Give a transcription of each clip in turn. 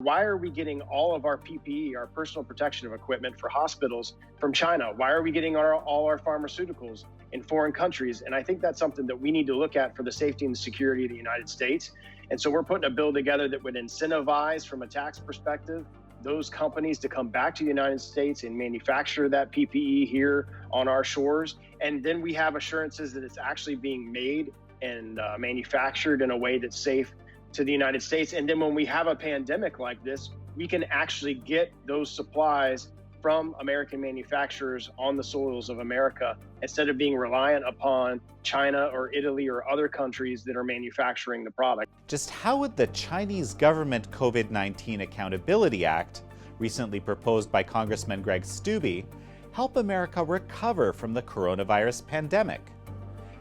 why are we getting all of our PPE, our personal protection equipment for hospitals, from China? Why are we getting all our pharmaceuticals in foreign countries? And I think that's something that we need to look at for the safety and the security of the United States. And so we're putting a bill together that would incentivize, from a tax perspective, those companies to come back to the United States and manufacture that PPE here on our shores. And then we have assurances that it's actually being made and manufactured in a way that's safe to the United States. And then when we have a pandemic like this, we can actually get those supplies from American manufacturers on the soils of America instead of being reliant upon China or Italy or other countries that are manufacturing the product. Just how would the Chinese government COVID-19 Accountability Act, recently proposed by Congressman Greg Steube, help America recover from the coronavirus pandemic?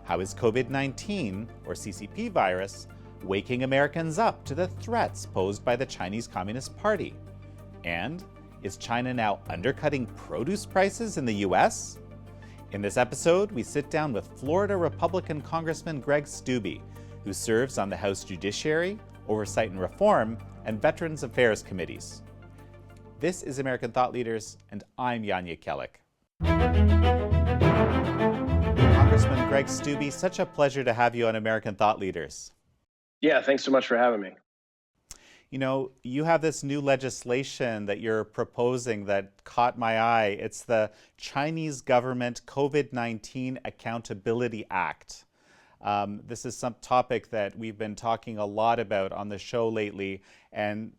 How is COVID-19, or CCP virus, waking Americans up to the threats posed by the Chinese Communist Party? And is China now undercutting produce prices in the US? In this episode, we sit down with Florida Republican Congressman Greg Steube, who serves on the House Judiciary, Oversight and Reform, and Veterans Affairs Committees. This is American Thought Leaders, and I'm Jekielek. Congressman Greg Steube, such a pleasure to have you on American Thought Leaders. Yeah, thanks so much for having me. You know, you have this new legislation that you're proposing that caught my eye. It's the Chinese Government COVID-19 Accountability Act. This is some topic that we've been talking a lot about on the show lately, and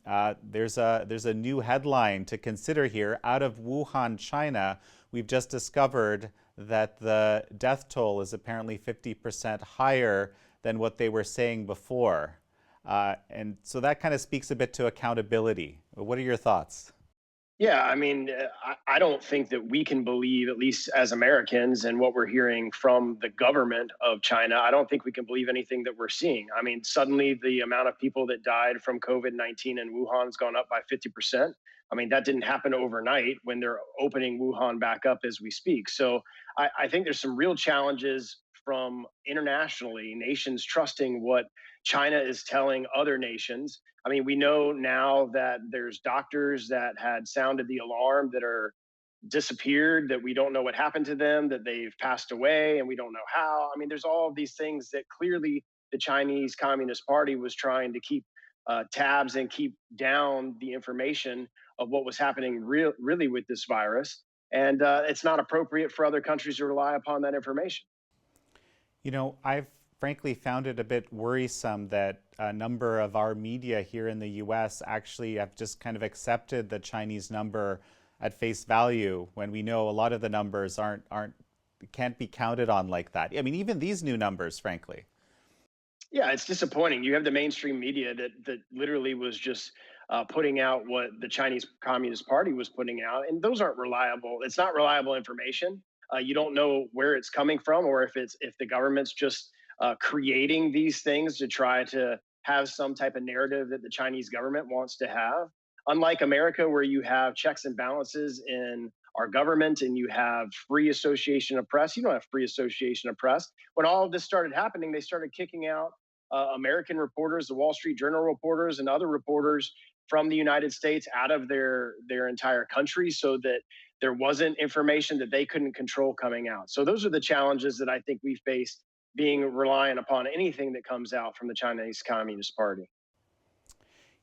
there's a new headline to consider here. Out of Wuhan, China, we've just discovered that the death toll is apparently 50% higher than what they were saying before. And so that kind of speaks a bit to accountability. What are your thoughts? Yeah, I mean, I don't think that we can believe, at least as Americans, and what we're hearing from the government of China, I don't think we can believe anything that we're seeing. I mean, suddenly the amount of people that died from COVID-19 in Wuhan has gone up by 50%. I mean, that didn't happen overnight when they're opening Wuhan back up as we speak. So I think there's some real challenges from internationally, nations trusting what China is telling other nations. I mean, we know now that there's doctors that had sounded the alarm that are disappeared, that we don't know what happened to them, that they've passed away and we don't know how. I mean, there's all of these things that clearly the Chinese Communist Party was trying to keep tabs and keep down the information of what was happening really with this virus. And it's not appropriate for other countries to rely upon that information. You know, I've frankly found it a bit worrisome that a number of our media here in the US actually have just kind of accepted the Chinese number at face value when we know a lot of the numbers can't be counted on like that. I mean, even these new numbers, frankly. Yeah, it's disappointing. You have the mainstream media that literally was just putting out what the Chinese Communist Party was putting out, and those aren't reliable. It's not reliable information. You don't know where it's coming from, or if the government's just creating these things to try to have some type of narrative that the Chinese government wants to have. Unlike America, where you have checks and balances in our government and you have free association of press, you don't have free association of press. When all of this started happening, they started kicking out American reporters, the Wall Street Journal reporters, and other reporters from the United States out of their entire country, so that there wasn't information that they couldn't control coming out. So those are the challenges that I think we face, being reliant upon anything that comes out from the Chinese Communist Party.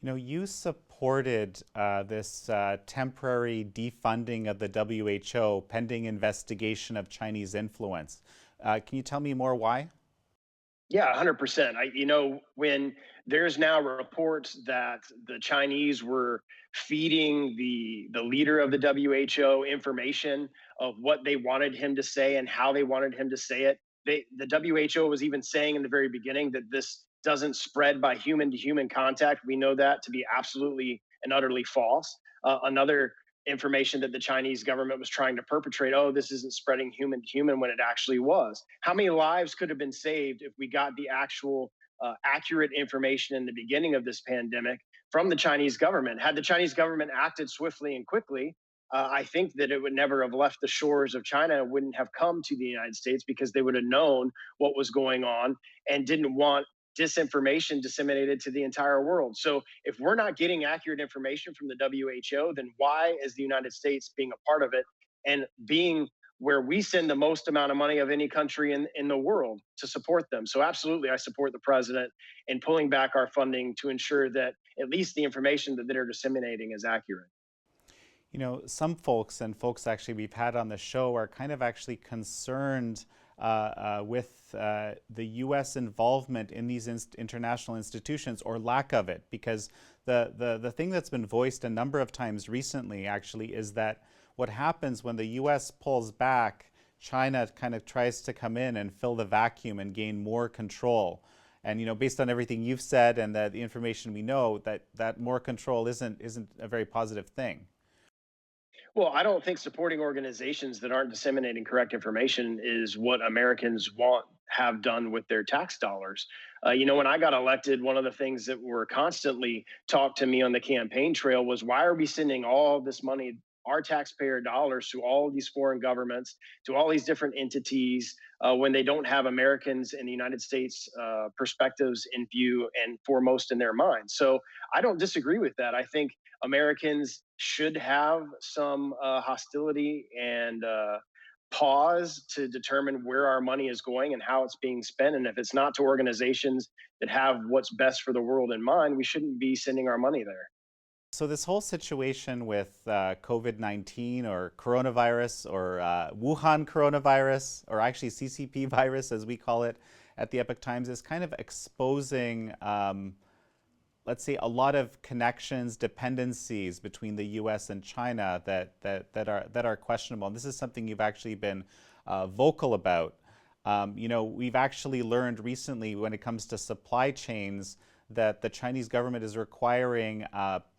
You know, you supported this temporary defunding of the WHO pending investigation of Chinese influence. Can you tell me more why? Yeah, 100%. When there's now reports that the Chinese were feeding the leader of the WHO information of what they wanted him to say and how they wanted him to say it. The WHO was even saying in the very beginning that this doesn't spread by human to human contact. We know that to be absolutely and utterly false. Another information that the Chinese government was trying to perpetrate, oh, this isn't spreading human to human, when it actually was. How many lives could have been saved if we got the actual accurate information in the beginning of this pandemic from the Chinese government? Had the Chinese government acted swiftly and quickly, I think that it would never have left the shores of China. It wouldn't have come to the United States, because they would have known what was going on and didn't want disinformation disseminated to the entire world. So if we're not getting accurate information from the WHO, then why is the United States being a part of it and being where we send the most amount of money of any country in the world to support them? So absolutely, I support the president in pulling back our funding to ensure that at least the information that they're disseminating is accurate. You know, some folks and folks actually we've had on the show are kind of actually concerned with the U.S. involvement in these international institutions or lack of it, because the thing that's been voiced a number of times recently actually is that what happens when the U.S. pulls back, China kind of tries to come in and fill the vacuum and gain more control. And you know, based on everything you've said and the information we know, that more control isn't a very positive thing. Well, I don't think supporting organizations that aren't disseminating correct information is what Americans want have done with their tax dollars. When I got elected, one of the things that were constantly talked to me on the campaign trail was, why are we sending all this money, our taxpayer dollars, to all of these foreign governments, to all these different entities, when they don't have Americans in the United States perspectives in view and foremost in their minds? So I don't disagree with that. I think Americans should have some hostility and pause to determine where our money is going and how it's being spent. And if it's not to organizations that have what's best for the world in mind, we shouldn't be sending our money there. So this whole situation with COVID-19 or coronavirus or Wuhan coronavirus, or actually CCP virus as we call it at the Epoch Times, is kind of exposing let's say, a lot of connections, dependencies between the U.S. and China that are questionable. And this is something you've actually been vocal about. We've actually learned recently when it comes to supply chains that the Chinese government is requiring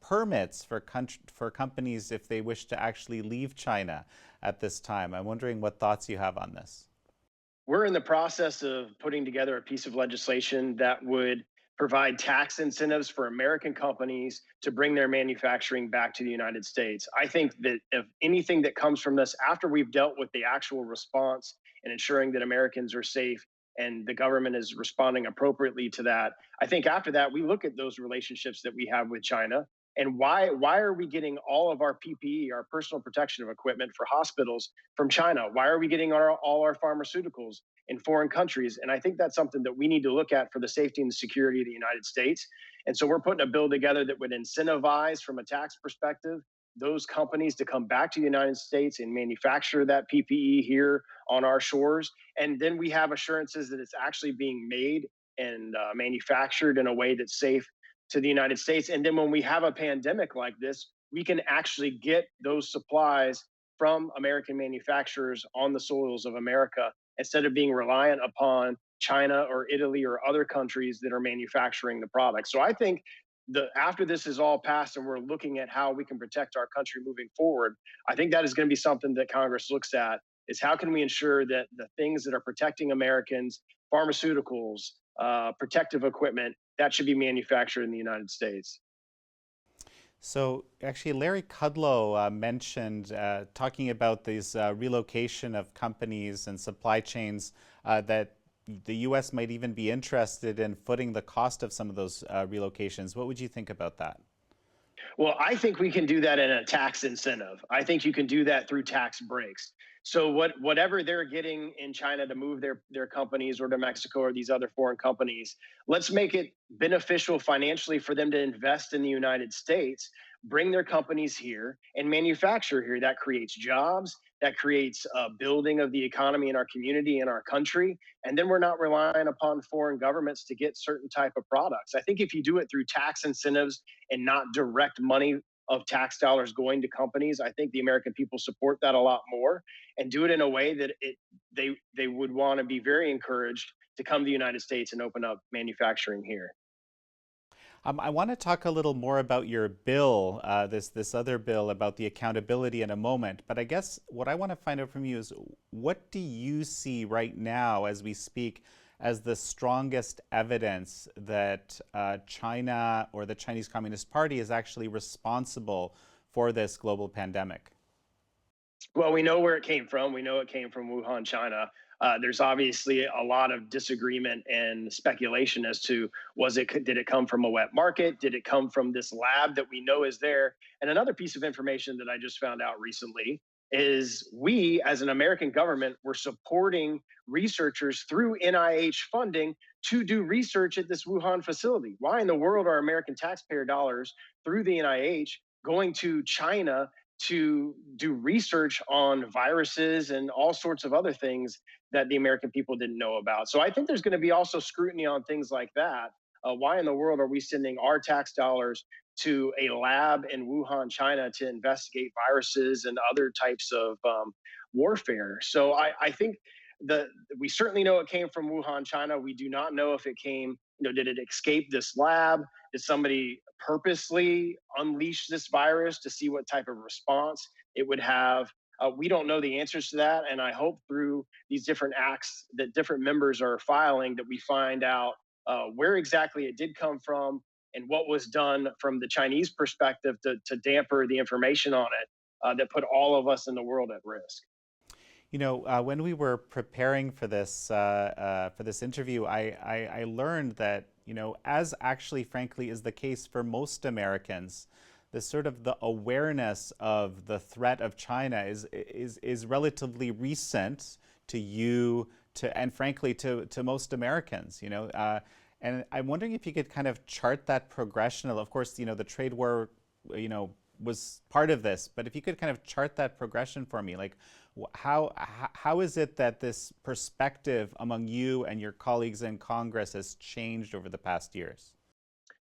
permits for companies if they wish to actually leave China at this time. I'm wondering what thoughts you have on this. We're in the process of putting together a piece of legislation that would provide tax incentives for American companies to bring their manufacturing back to the United States. I think that if anything that comes from this, after we've dealt with the actual response and ensuring that Americans are safe and the government is responding appropriately to that, I think after that, we look at those relationships that we have with China and why are we getting all of our PPE, our personal protection equipment for hospitals, from China? Why are we getting all our pharmaceuticals in foreign countries? And I think that's something that we need to look at for the safety and the security of the United States. And so we're putting a bill together that would incentivize, from a tax perspective, those companies to come back to the United States and manufacture that PPE here on our shores. And then we have assurances that it's actually being made and manufactured in a way that's safe to the United States. And then when we have a pandemic like this, we can actually get those supplies from American manufacturers on the soils of America instead of being reliant upon China or Italy or other countries that are manufacturing the product. So I think after this is all passed and we're looking at how we can protect our country moving forward, I think that is going to be something that Congress looks at, is how can we ensure that the things that are protecting Americans, pharmaceuticals, protective equipment, that should be manufactured in the United States. So actually, Larry Kudlow mentioned talking about these relocation of companies and supply chains that the U.S. might even be interested in footing the cost of some of those relocations. What would you think about that? Well, I think we can do that in a tax incentive. I think you can do that through tax breaks. So whatever they're getting in China to move their companies, or to Mexico or these other foreign companies, let's make it beneficial financially for them to invest in the United States, bring their companies here and manufacture here. That creates jobs, that creates a building of the economy in our community, in our country. And then we're not relying upon foreign governments to get certain type of products. I think if you do it through tax incentives and not direct money of tax dollars going to companies, I think the American people support that a lot more, and do it in a way that they would want to be very encouraged to come to the United States and open up manufacturing here. I want to talk a little more about your bill, this other bill about the accountability in a moment. But I guess what I want to find out from you is, what do you see right now as we speak as the strongest evidence that China or the Chinese Communist Party is actually responsible for this global pandemic? Well, we know where it came from. We know it came from Wuhan, China. There's obviously a lot of disagreement and speculation as to did it come from a wet market? Did it come from this lab that we know is there? And another piece of information that I just found out recently is we, as an American government, were supporting researchers through NIH funding to do research at this Wuhan facility. Why in the world are American taxpayer dollars through the NIH going to China to do research on viruses and all sorts of other things that the American people didn't know about? So I think there's going to be also scrutiny on things like that. Why in the world are we sending our tax dollars to a lab in Wuhan, China, to investigate viruses and other types of warfare? So I think the we certainly know it came from Wuhan, China. We do not know if it came, did it escape this lab? Did somebody purposely unleash this virus to see what type of response it would have? We don't know the answers to that, and I hope through these different acts that different members are filing that we find out where exactly it did come from and what was done from the Chinese perspective to damper the information on it that put all of us in the world at risk. When we were preparing for this interview, I learned that, as actually, frankly, is the case for most Americans, this sort of the awareness of the threat of China is relatively recent to you, and frankly to most Americans. And I'm wondering if you could kind of chart that progression. Of course, the trade war, was part of this, but if you could kind of chart that progression for me, like how is it that this perspective among you and your colleagues in Congress has changed over the past years?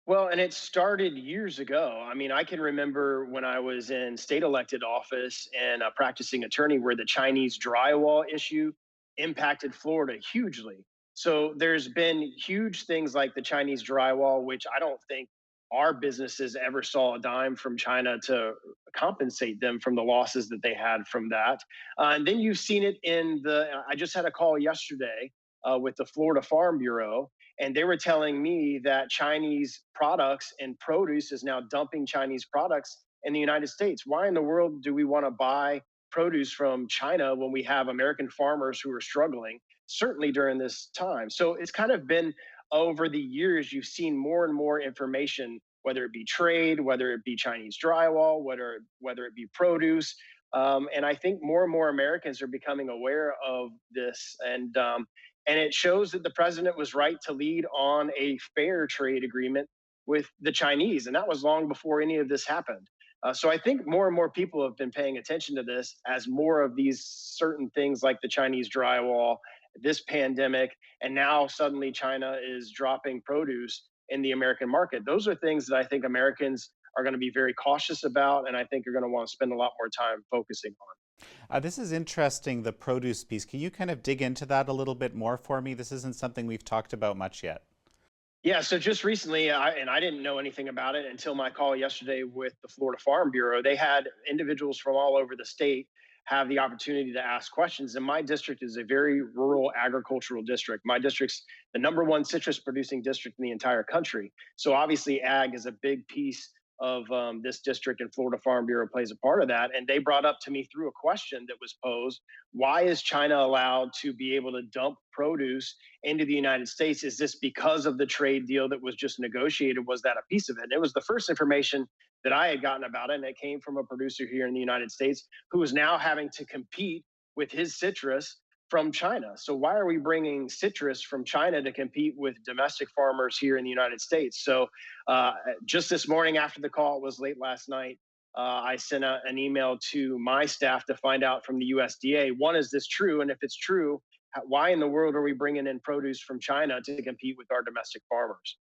Well, and it started years ago. I mean, I can remember when I was in state elected office and a practicing attorney where the Chinese drywall issue impacted Florida hugely. So there's been huge things like the Chinese drywall, which I don't think our businesses ever saw a dime from China to compensate them from the losses that they had from that. And then you've seen it I just had a call yesterday with the Florida Farm Bureau, and they were telling me that Chinese products and produce is now dumping Chinese products in the United States. Why in the world do we want to buy produce from China when we have American farmers who are struggling, certainly during this time? So it's kind of been over the years, you've seen more and more information, whether it be trade, whether it be Chinese drywall, whether it be produce. And I think more and more Americans are becoming aware of this. And it shows that the president was right to lead on a fair trade agreement with the Chinese. And that was long before any of this happened. So I think more and more people have been paying attention to this as more of these certain things like the Chinese drywall, this pandemic, and now suddenly China is dropping produce in the American market. Those are things that I think Americans are going to be very cautious about, and I think are going to want to spend a lot more time focusing on. This is interesting, the produce piece. Can you kind of dig into that a little bit more for me? This isn't something we've talked about much yet. Yeah, so just recently, I didn't know anything about it until my call yesterday with the Florida Farm Bureau. They had individuals from all over the state have the opportunity to ask questions. And my district is a very rural agricultural district. My district's the #1 citrus producing district in the entire country. So obviously ag is a big piece of this district, and Florida Farm Bureau plays a part of that. And they brought up to me through a question that was posed, why is China allowed to be able to dump produce into the United States? Is this because of the trade deal that was just negotiated? Was that a piece of it? And it was the first information that I had gotten about it, and it came from a producer here in the United States who is now having to compete with his citrus from China. So why are we bringing citrus from China to compete with domestic farmers here in the United States? So just this morning after the call, it was late last night, I sent an email to my staff to find out from the USDA, one, is this true? And if it's true, why in the world are we bringing in produce from China to compete with our domestic farmers?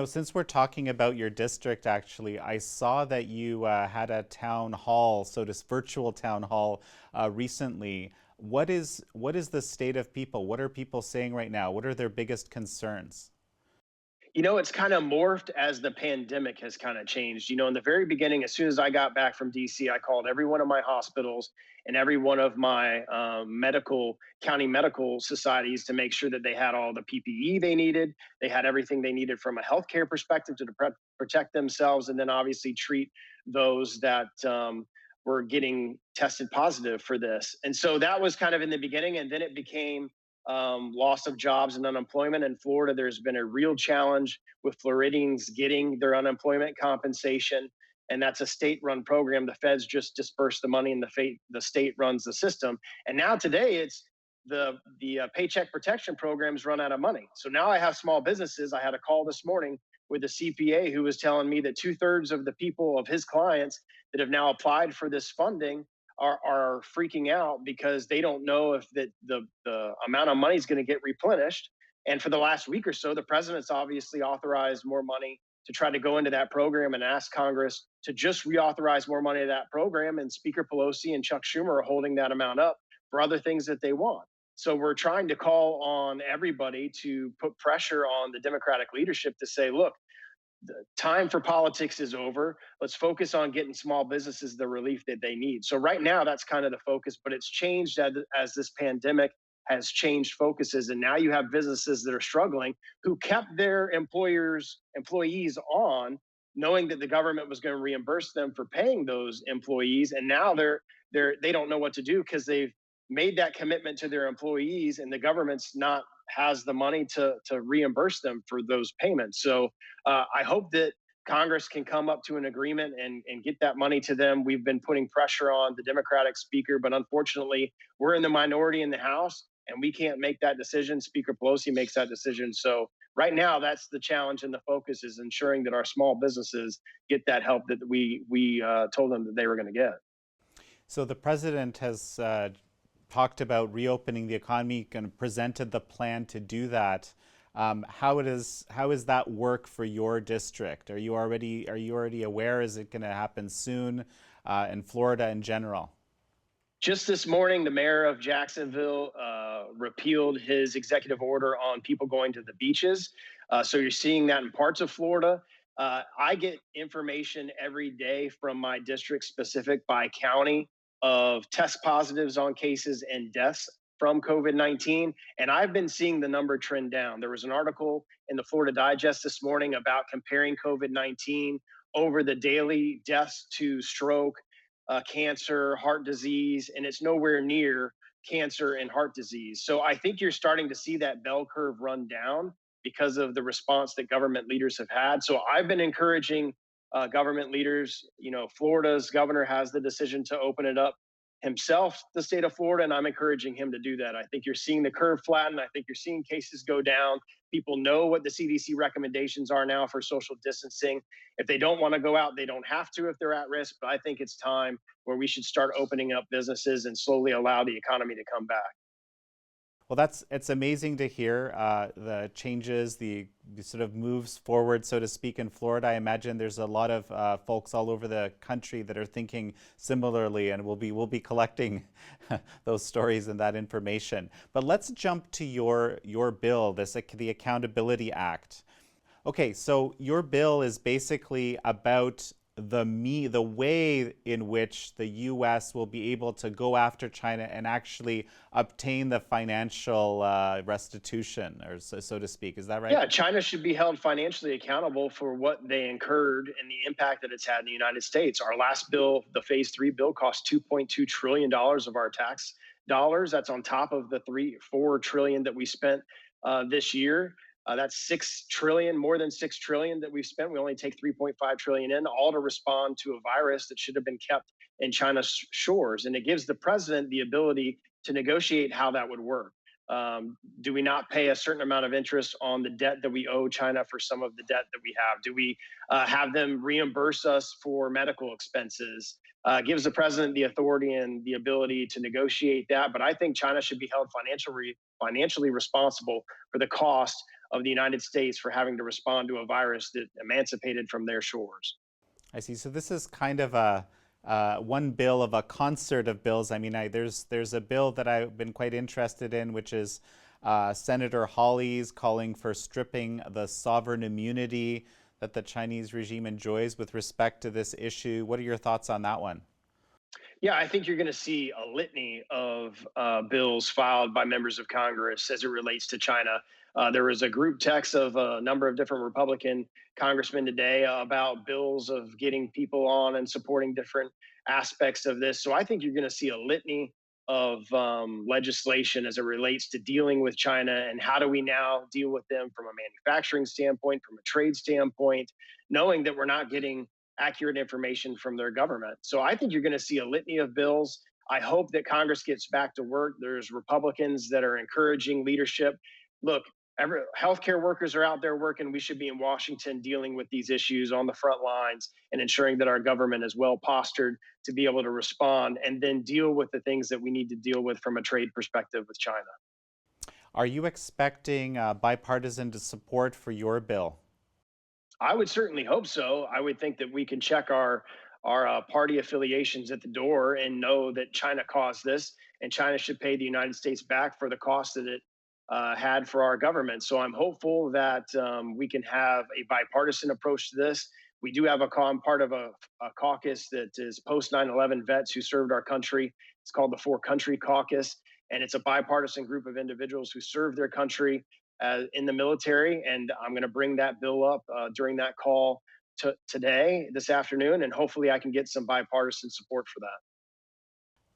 Since we're talking about your district, actually, I saw that you had a town hall, so this virtual town hall recently. What is the state of people? What are people saying right now? What are their biggest concerns? It's kind of morphed as the pandemic has kind of changed. In the very beginning, as soon as I got back from DC, I called every one of my hospitals and every one of my county medical societies to make sure that they had all the PPE they needed. They had everything they needed from a healthcare perspective to protect themselves, and then obviously treat those that were getting tested positive for this. And so that was kind of in the beginning, and then it became loss of jobs and unemployment. In Florida, there's been a real challenge with Floridians getting their unemployment compensation. And that's a state-run program. The feds just disperse the money, and the state runs the system. And now today, it's the paycheck protection programs run out of money. So now I have small businesses. I had a call this morning with a CPA who was telling me that 2/3 of the people of his clients that have now applied for this funding are freaking out because they don't know if the amount of money is going to get replenished. And for the last week or so, the president's obviously authorized more money to try to go into that program and ask Congress to just reauthorize more money to that program. And Speaker Pelosi and Chuck Schumer are holding that amount up for other things that they want. So we're trying to call on everybody to put pressure on the Democratic leadership to say, look, the time for politics is over. Let's focus on getting small businesses the relief that they need. So right now, that's kind of the focus, but it's changed as this pandemic has changed focuses. And now you have businesses that are struggling who kept their employees on, knowing that the government was going to reimburse them for paying those employees. And now they don't know what to do because they've made that commitment to their employees, and the government's not has the money to reimburse them for those payments. So I hope that Congress can come up to an agreement and get that money to them. We've been putting pressure on the Democratic speaker, but unfortunately, we're in the minority in the House, and we can't make that decision. Speaker Pelosi makes that decision. So right now, that's the challenge, and the focus is ensuring that our small businesses get that help that we told them that they were going to get. So the president has talked about reopening the economy and presented the plan to do that. How is that work for your district? Are you already aware? Is it going to happen soon in Florida in general? Just this morning, the mayor of Jacksonville repealed his executive order on people going to the beaches. So you're seeing that in parts of Florida. I get information every day from my district specific by county of test positives on cases and deaths from COVID-19. And I've been seeing the number trend down. There was an article in the Florida Digest this morning about comparing COVID-19 over the daily deaths to stroke, cancer, heart disease, and it's nowhere near cancer and heart disease. So I think you're starting to see that bell curve run down because of the response that government leaders have had. So I've been encouraging government leaders. Florida's governor has the decision to open it up himself, the state of Florida, and I'm encouraging him to do that. I think you're seeing the curve flatten. I think you're seeing cases go down. People know what the CDC recommendations are now for social distancing. If they don't want to go out, they don't have to if they're at risk. But I think it's time where we should start opening up businesses and slowly allow the economy to come back. Well, it's amazing to hear the changes, the sort of moves forward, so to speak, in Florida. I imagine there's a lot of folks all over the country that are thinking similarly, and we'll be collecting those stories and that information. But let's jump to your bill, the Accountability Act. Okay, so your bill is basically about the way in which the U.S. will be able to go after China and actually obtain the financial restitution, or so to speak. Is that right? Yeah, China should be held financially accountable for what they incurred and the impact that it's had in the United States. Our last bill, the Phase 3 bill, cost $2.2 trillion of our tax dollars. That's on top of the $4 trillion that we spent this year. That's more than 6 trillion that we've spent. We only take 3.5 trillion in, all to respond to a virus that should have been kept in China's shores. And it gives the president the ability to negotiate how that would work. Do we not pay a certain amount of interest on the debt that we owe China for some of the debt that we have? Do we have them reimburse us for medical expenses? Gives the president the authority and the ability to negotiate that. But I think China should be held financially responsible for the cost of the United States for having to respond to a virus that emancipated from their shores. I see. So this is kind of a one bill of a concert of bills. I mean, there's a bill that I've been quite interested in, which is Senator Hawley's calling for stripping the sovereign immunity that the Chinese regime enjoys with respect to this issue. What are your thoughts on that one? Yeah, I think you're going to see a litany of bills filed by members of Congress as it relates to China. There was a group text of a number of different Republican congressmen today about bills of getting people on and supporting different aspects of this. So I think you're going to see a litany of legislation as it relates to dealing with China, and how do we now deal with them from a manufacturing standpoint, from a trade standpoint, knowing that we're not getting accurate information from their government. So I think you're going to see a litany of bills. I hope that Congress gets back to work. There's Republicans that are encouraging leadership. Look, healthcare workers are out there working. We should be in Washington dealing with these issues on the front lines and ensuring that our government is well postured to be able to respond and then deal with the things that we need to deal with from a trade perspective with China. Are you expecting bipartisan support for your bill? I would certainly hope so. I would think that we can check our party affiliations at the door and know that China caused this, and China should pay the United States back for the cost that it had for our government. So I'm hopeful that we can have a bipartisan approach to this. We do have part of a caucus that is post 9/11 vets who served our country. It's called the Four Country Caucus, and it's a bipartisan group of individuals who serve their country in the military. And I'm going to bring that bill up during that call today, this afternoon, and hopefully I can get some bipartisan support for that.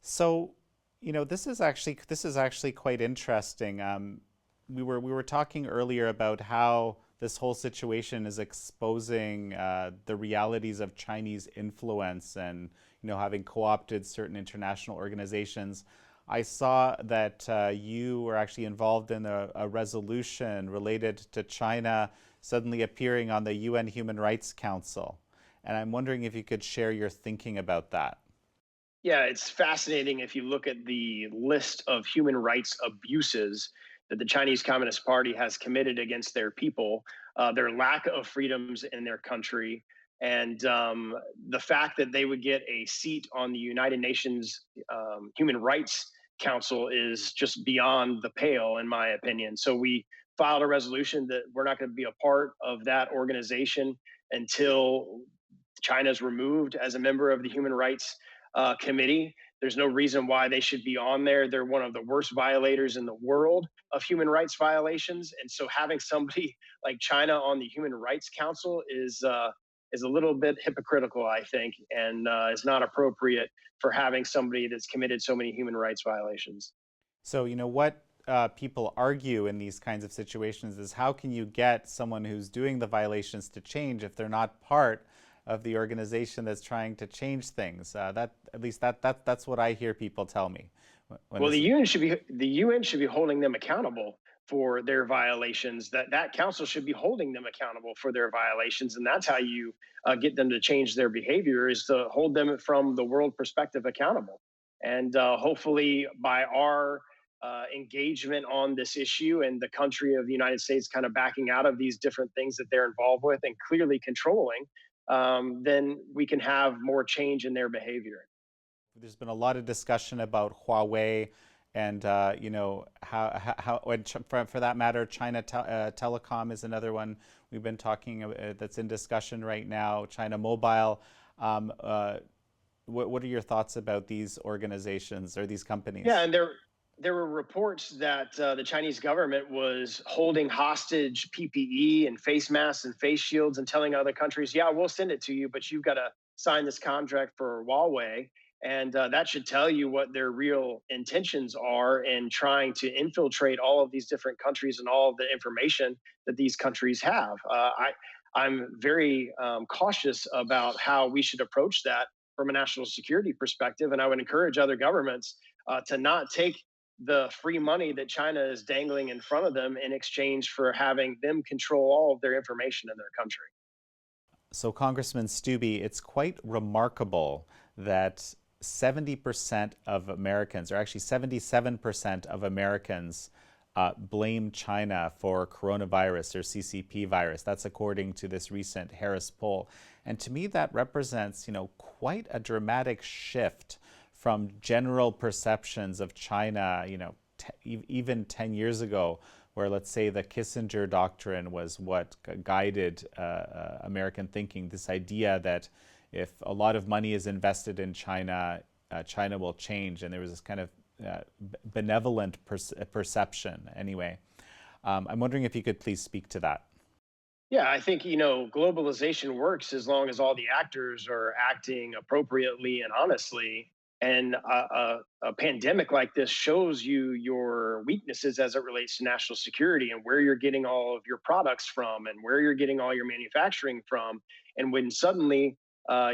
So, this is actually quite interesting. We were talking earlier about how this whole situation is exposing the realities of Chinese influence and having co-opted certain international organizations. I saw that you were actually involved in a resolution related to China suddenly appearing on the UN Human Rights Council. And I'm wondering if you could share your thinking about that. Yeah, it's fascinating if you look at the list of human rights abuses that the Chinese Communist Party has committed against their people, their lack of freedoms in their country, and the fact that they would get a seat on the United Nations Human Rights Council is just beyond the pale, in my opinion. So we filed a resolution that we're not going to be a part of that organization until China's removed as a member of the Human Rights Committee. There's no reason why they should be on there. They're one of the worst violators in the world of human rights violations, and so having somebody like China on the Human Rights Council is a little bit hypocritical, I think, and is not appropriate for having somebody that's committed so many human rights violations. So, what people argue in these kinds of situations is how can you get someone who's doing the violations to change if they're not part of the organization that's trying to change things? That's what I hear people tell me. Well, the UN should be holding them accountable for their violations. That council should be holding them accountable for their violations, and that's how you get them to change their behavior, is to hold them from the world perspective accountable. And hopefully, by our engagement on this issue and the country of the United States kind of backing out of these different things that they're involved with and clearly controlling, then we can have more change in their behavior. There's been a lot of discussion about Huawei and for that matter, China Telecom is another one we've been talking that's in discussion right now. China Mobile. What are your thoughts about these organizations or these companies? Yeah, and there were reports that the Chinese government was holding hostage PPE and face masks and face shields and telling other countries, yeah, we'll send it to you, but you've got to sign this contract for Huawei. And that should tell you what their real intentions are in trying to infiltrate all of these different countries and all of the information that these countries have. I'm very cautious about how we should approach that from a national security perspective. And I would encourage other governments to not take the free money that China is dangling in front of them in exchange for having them control all of their information in their country. So, Congressman Steube, it's quite remarkable that 70% of Americans, or actually 77% of Americans, blame China for coronavirus or CCP virus. That's according to this recent Harris poll. And to me, that represents, quite a dramatic shift from general perceptions of China, even 10 years ago, where let's say the Kissinger doctrine was what guided American thinking, this idea that if a lot of money is invested in China, China will change. And there was this kind of benevolent perception anyway. I'm wondering if you could please speak to that. Yeah, I think, globalization works as long as all the actors are acting appropriately and honestly. And a pandemic like this shows you your weaknesses as it relates to national security and where you're getting all of your products from and where you're getting all your manufacturing from. And when suddenly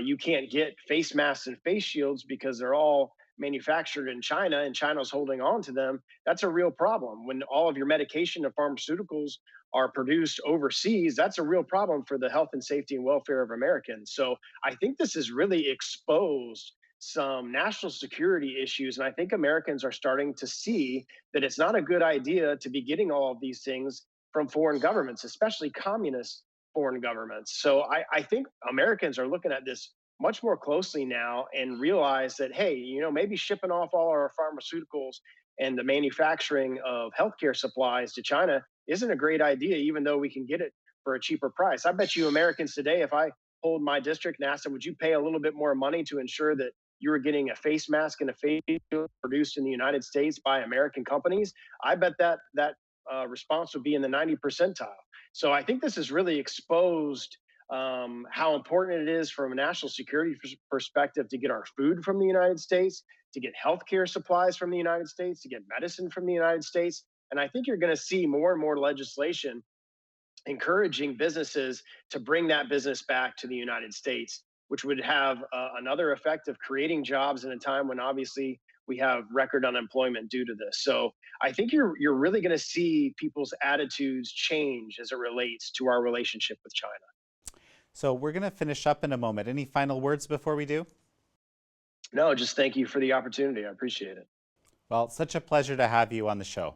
you can't get face masks and face shields because they're all manufactured in China and China's holding on to them, that's a real problem. When all of your medication and pharmaceuticals are produced overseas, that's a real problem for the health and safety and welfare of Americans. So I think this has really exposed some national security issues. And I think Americans are starting to see that it's not a good idea to be getting all of these things from foreign governments, especially communist foreign governments. So I think Americans are looking at this much more closely now and realize that, hey, maybe shipping off all our pharmaceuticals and the manufacturing of healthcare supplies to China isn't a great idea, even though we can get it for a cheaper price. I bet you Americans today, if I polled my district and asked them, would you pay a little bit more money to ensure that you were getting a face mask and a face shield produced in the United States by American companies? I bet that response would be in the 90 percentile. So I think this has really exposed how important it is from a national security perspective to get our food from the United States, to get healthcare supplies from the United States, to get medicine from the United States. And I think you're going to see more and more legislation encouraging businesses to bring that business back to the United States, which would have another effect of creating jobs in a time when obviously we have record unemployment due to this. So I think you're really going to see people's attitudes change as it relates to our relationship with China. So we're going to finish up in a moment. Any final words before we do? No, just thank you for the opportunity. I appreciate it. Well, such a pleasure to have you on the show.